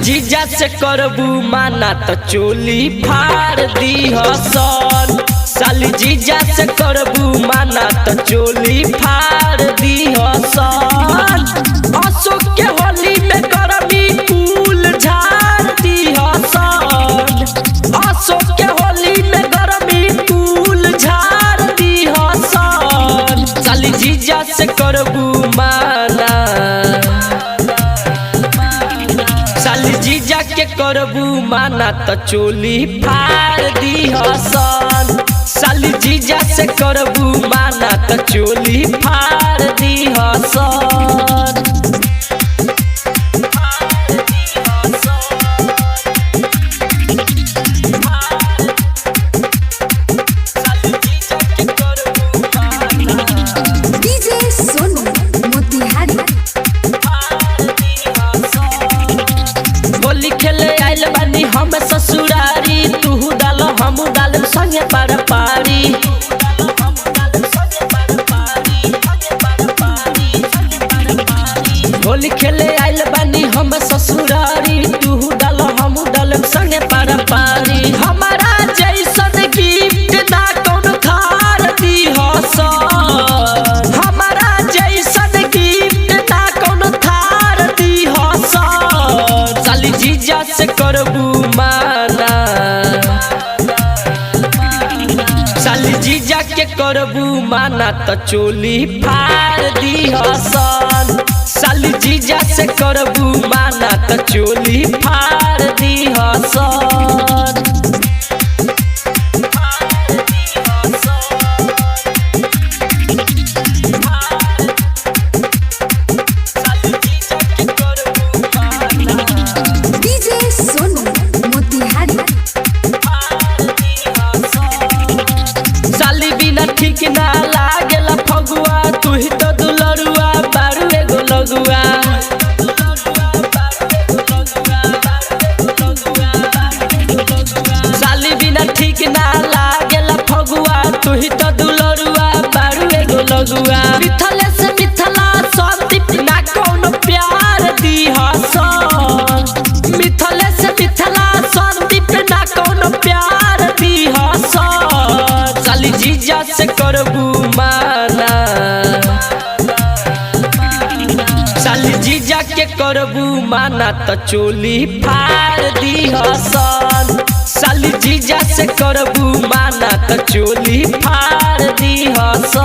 जीजा से करबू माना तो चोली फाड़ दी हसन। साली जीजा से करबू माना तो चोली फाड़ दी हसन। अशोक के होली में करबी फूल झाड़ दी हसन। अशोक के होली में करबी फूल झाड़ दी हसन। साली जीजा से करबू माना, साली जीजा के करबू माना तो चोली फाड़ दी हसन। साली जीजा से करबू माना तो चोली फाड़ दी हसन। होली खेले आइल बानी हम ससुरारी, तू डाल हम डाल संगे पार पारी। होली खेले आइल बानी हम ससुरारी, तू डाल हम डाल संगे पार पारी। हमारा जैसन गिफ्ट ना कौन थार दी हसन। हमारा जैसन गिफ्ट ना कौन थार दी हसन। साली जीजा से करबू माना, साली जीजा के करबू माना तो चोली फाड़ दी हसन। साली जीजा से करबू माना तो चोली फाड़ दी हसन। साली बिना ठीक ना लागेला फगुआ, तू ही तो दुलरुआ बारू एगो लगुआ। साली बिना ठीक ना लागेला फगुआ, तू ही तो दुलरुआ बारू एगो लगुआ। मिथले से मिथला संदीप ना कौन प्यार दी हसन। मिथले से मिथला संदीप ना कौन प्यार दी हसन। साली जीजा से करबू माना, साली जीजा के करबू माना तो चोली फाड़ दी हसन। साली जीजा से करबू माना तो चोली फाड़ दी हसन।